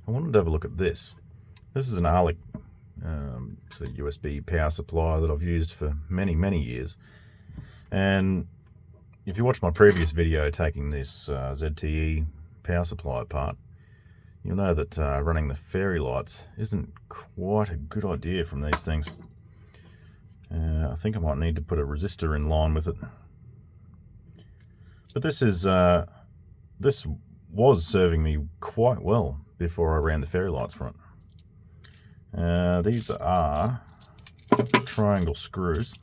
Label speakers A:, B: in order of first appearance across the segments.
A: I wanted to have a look at this. This is an ARLEC so USB power supply that I've used for many, many years. And if you watch my previous video taking this ZTE power supply apart, you'll know that running the fairy lights isn't quite a good idea from these things. I think I might need to put a resistor in line with it. But this was serving me quite well before I ran the fairy lights from it. These are triangle screws.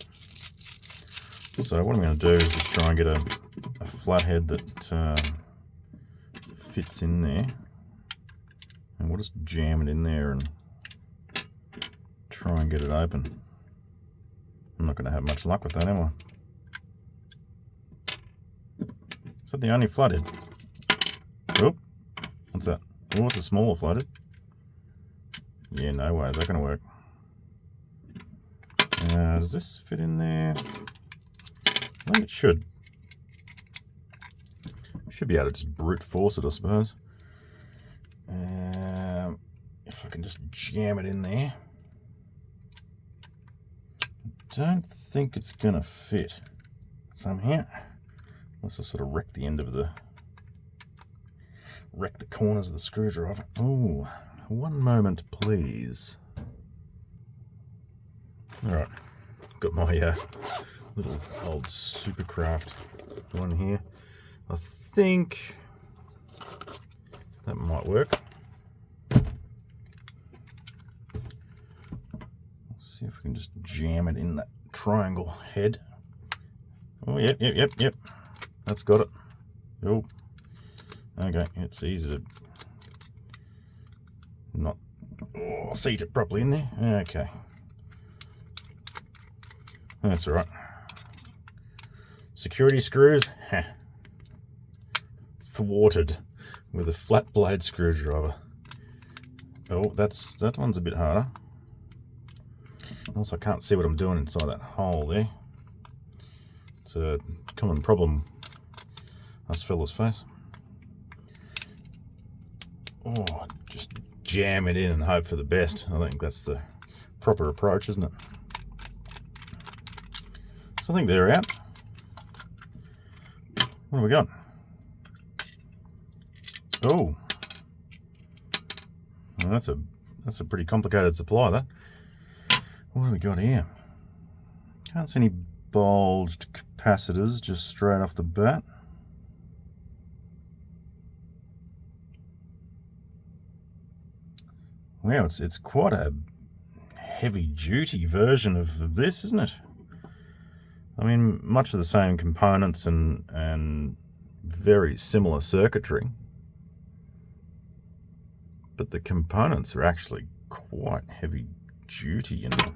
A: So what I'm going to do is just try and get a flathead that fits in there. And we'll just jam it in there and try and get it open. I'm not going to have much luck with that, am I? Is that the only flathead? Oh, what's that? Oh, it's a smaller flathead. Yeah, no way is that going to work. Does this fit in there? I think it should. Should be able to just brute force it, I suppose. If I can just jam it in there. Don't think it's gonna fit somehow. Unless I sort of wreck the end of the corners of the screwdriver. Oh, one moment, please. All right, got my little old Supercraft one here. I think that might work. See if we can just jam it in that triangle head. Oh, yep. That's got it. Oh, okay. It's easy to not seat it properly in there. Okay. That's all right. Security screws, thwarted with a flat blade screwdriver. Oh, that one's a bit harder. Also, I can't see what I'm doing inside that hole there. It's a common problem us fellas face. Oh, just jam it in and hope for the best. I think that's the proper approach, isn't it? So I think they're out. What have we got? Oh, well, that's a pretty complicated supply, that. What do we got here? Can't see any bulged capacitors just straight off the bat. Wow, it's quite a heavy-duty version of this, isn't it? I mean, much of the same components and very similar circuitry, but the components are actually quite heavy-duty and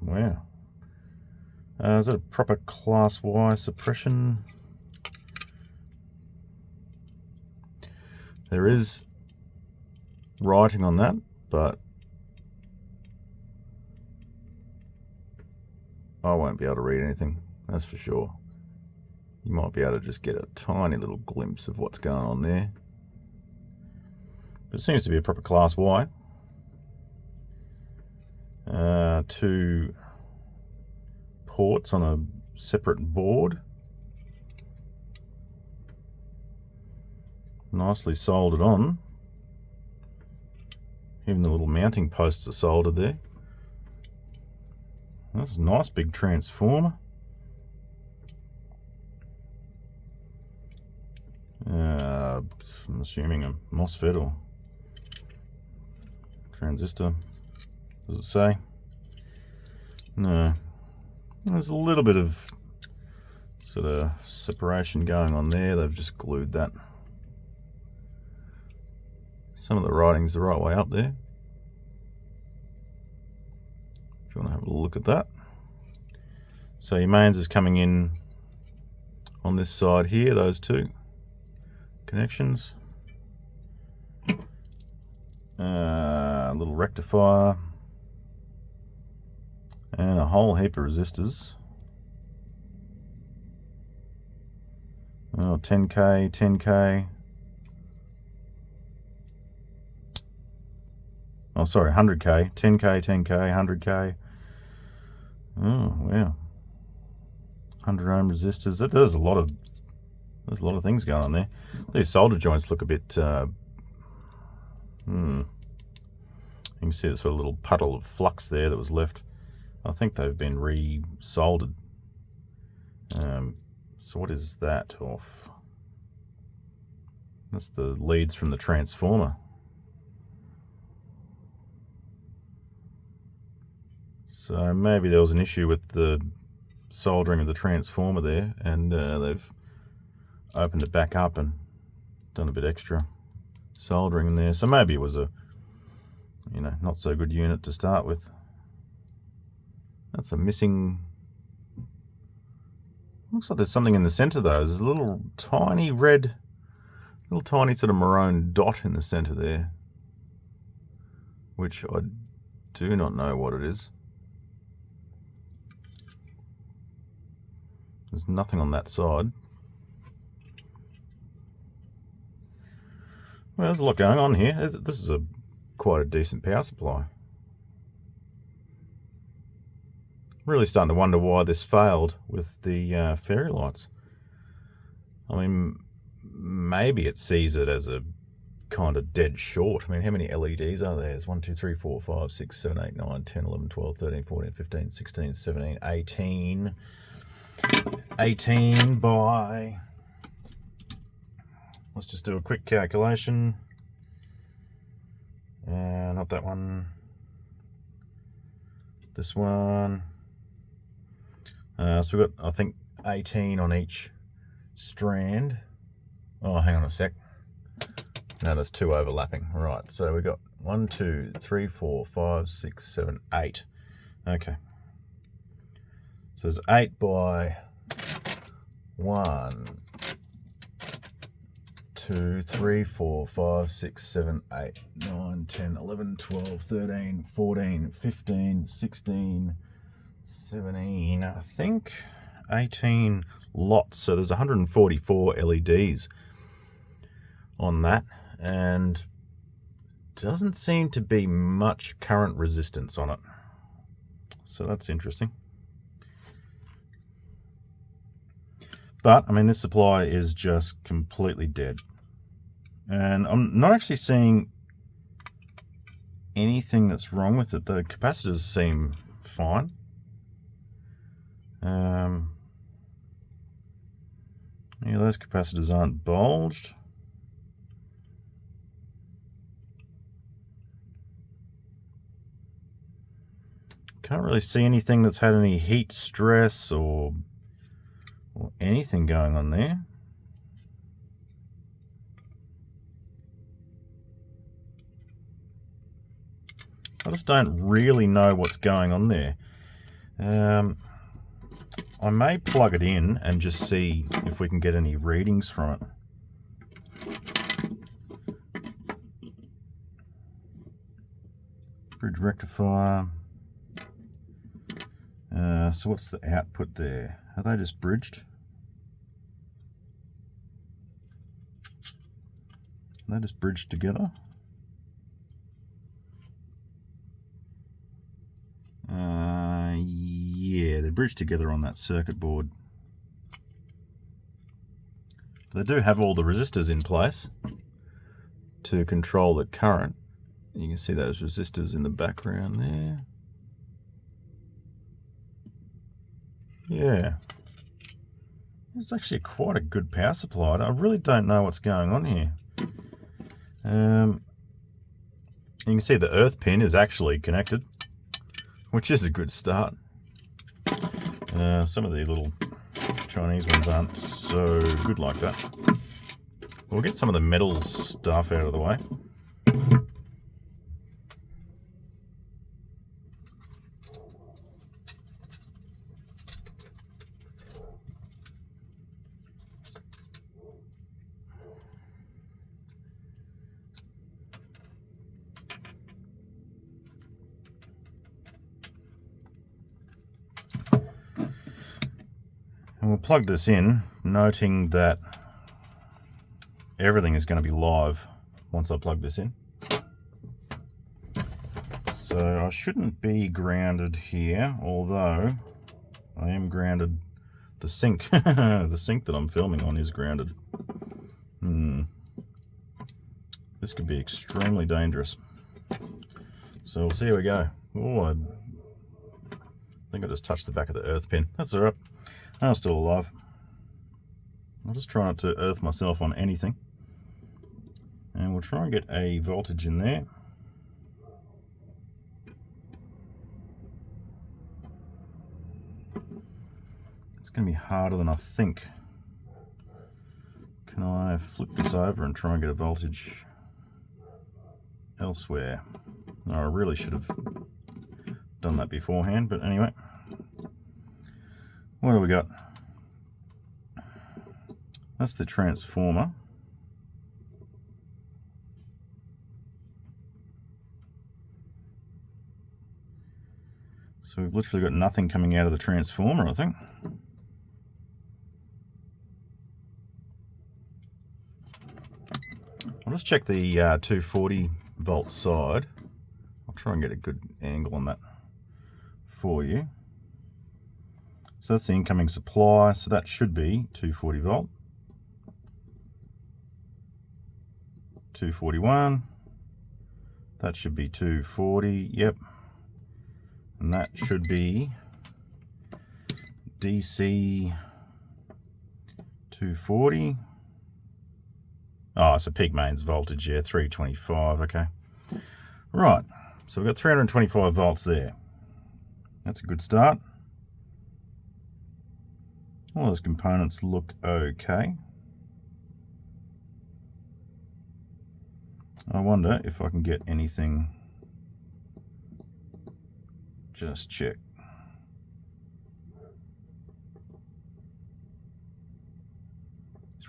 A: wow. Is that a proper Class Y suppression? There is writing on that, but I won't be able to read anything, that's for sure. You might be able to just get a tiny little glimpse of what's going on there. But it seems to be a proper Class Y. 2 ports on a separate board. Nicely soldered on. Even the little mounting posts are soldered there. That's a nice big transformer. I'm assuming a MOSFET or transistor. Does it say? No. There's a little bit of sort of separation going on there. They've just glued that. Some of the writing's the right way up there. If you want to have a look at that. So your mains is coming in on this side here, those two connections. A little rectifier. And a whole heap of resistors. Oh, 10K, 10K. Oh, sorry, 100K, 10K, 10K, 100K. Oh, wow. 100 ohm resistors. There's a lot of things going on there. These solder joints look a bit. You can see there's sort of a little puddle of flux there that was left. I think they've been re-soldered. So what is that off? That's the leads from the transformer. So maybe there was an issue with the soldering of the transformer there, and they've opened it back up and done a bit extra soldering in there. So maybe it was a, not so good unit to start with. That's a missing. Looks like there's something in the center though. There's a little tiny red, tiny sort of maroon dot in the center there, which I do not know what it is. There's nothing on that side. Well, there's a lot going on here. This is quite a decent power supply. Really starting to wonder why this failed with the fairy lights. I mean, maybe it sees it as a kind of dead short. I mean, how many LEDs are there? There's 1, 2, 3, 4, 5, 6, 7, 8, 9, 10, 11, 12, 13, 14, 15, 16, 17, 18. 18 by, let's just do a quick calculation. Not that one. This one. So we've got, I think, 18 on each strand. Oh, hang on a sec. No, there's 2 overlapping. Right, so we've got 1, 2, 3, 4, 5, 6, 7, 8. Okay. So there's 8 by 1, 2, 3, 4, 5, 6, 7, 8, 9, 10, 11, 12, 13, 14, 15, 16, 17, I think 18 lots. So there's 144 LEDs on that, and doesn't seem to be much current resistance on it. So that's interesting. But, I mean, this supply is just completely dead. And I'm not actually seeing anything that's wrong with it. The capacitors seem fine. Yeah, those capacitors aren't bulged. Can't really see anything that's had any heat stress or anything going on there. I just don't really know what's going on there. I may plug it in and just see if we can get any readings from it. Bridge rectifier. So what's the output there? Are they just bridged? Are they just bridged together? Yeah, they're bridged together on that circuit board. They do have all the resistors in place to control the current. You can see those resistors in the background there. Yeah, it's actually quite a good power supply. I really don't know what's going on here. You can see the earth pin is actually connected, which is a good start. Some of the little Chinese ones aren't so good like that. We'll get some of the metal stuff out of the way. And we'll plug this in, noting that everything is going to be live once I plug this in. So I shouldn't be grounded here, although I am grounded. The sink, the sink that I'm filming on is grounded. This could be extremely dangerous. So we'll see how we go. Oh, I think I just touched the back of the earth pin. That's alright. I'm still alive. I'll just try not to earth myself on anything. And we'll try and get a voltage in there. It's going to be harder than I think. Can I flip this over and try and get a voltage elsewhere? No, I really should have done that beforehand, but anyway. What do we got? That's the transformer. So we've literally got nothing coming out of the transformer, I think. I'll just check the 240 volt side. I'll try and get a good angle on that for you. So that's the incoming supply, so that should be 240 volt. 241. That should be 240, yep. And that should be DC 240. Oh, it's a peak mains voltage, yeah, 325, okay. Right, so we've got 325 volts there. That's a good start. All those components look okay. I wonder if I can get anything. Just check.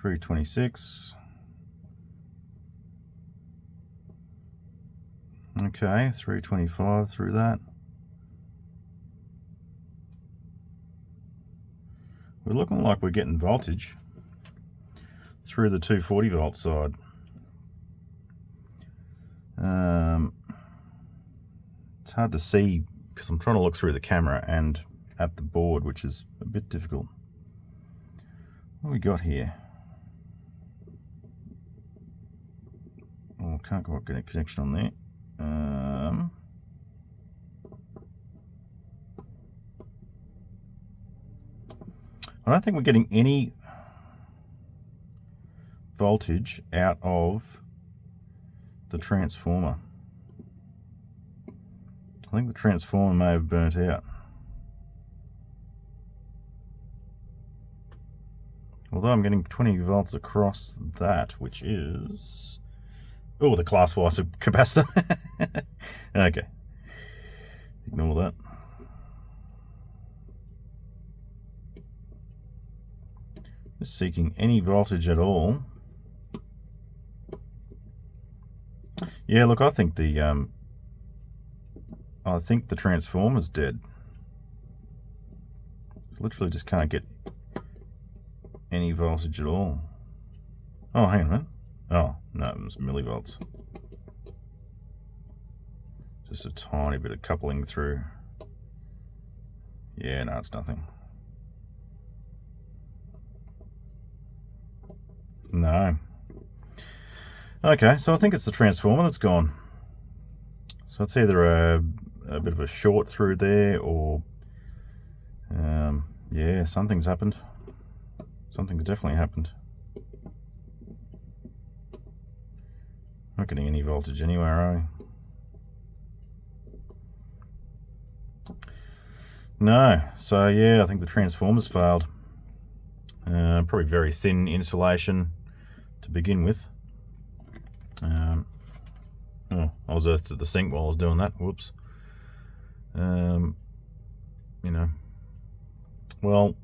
A: $326. Okay, 325 through that. We're looking like we're getting voltage through the 240 volt side. It's hard to see because I'm trying to look through the camera and at the board, which is a bit difficult. What have we got here? Oh, can't quite get a connection on there. I don't think we're getting any voltage out of the transformer. I think the transformer may have burnt out. Although I'm getting 20 volts across that, which is... Oh, the class Y capacitor. Okay. Ignore that. Just seeking any voltage at all. Yeah, look, I think the transformer's dead. Literally just can't get any voltage at all. Oh, hang on a minute. Oh, no, it was millivolts. Just a tiny bit of coupling through. Yeah, no, it's nothing. No. Okay, so I think it's the transformer that's gone. So it's either a bit of a short through there, or yeah, something's happened. Something's definitely happened. Not getting any voltage anywhere, are we? No. So yeah, I think the transformer's failed. Probably very thin insulation to begin with. Oh, I was earthed at the sink while I was doing that. Whoops. You know. Well,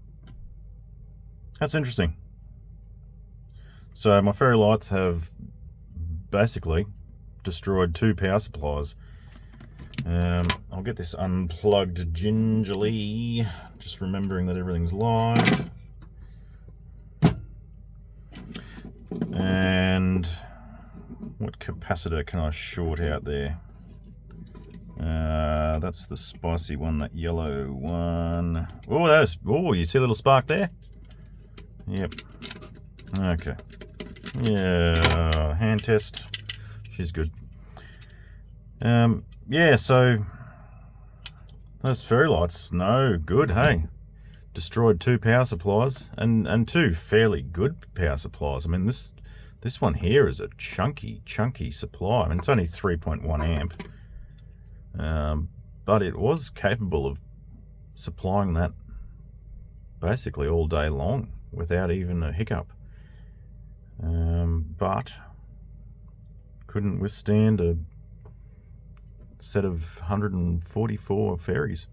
A: that's interesting. So my fairy lights have basically destroyed 2 power supplies. I'll get this unplugged gingerly, just remembering that everything's live. And what capacitor can I short out there? That's the spicy one, that yellow one. Oh, you see a little spark there? Yep. Okay. Yeah, hand test. She's good. Yeah, so those fairy lights, no good, hey. Destroyed 2 power supplies, and 2 fairly good power supplies. I mean, this one here is a chunky supply. I mean, it's only 3.1 amp. But it was capable of supplying that basically all day long without even a hiccup. But couldn't withstand a set of 144 fairies.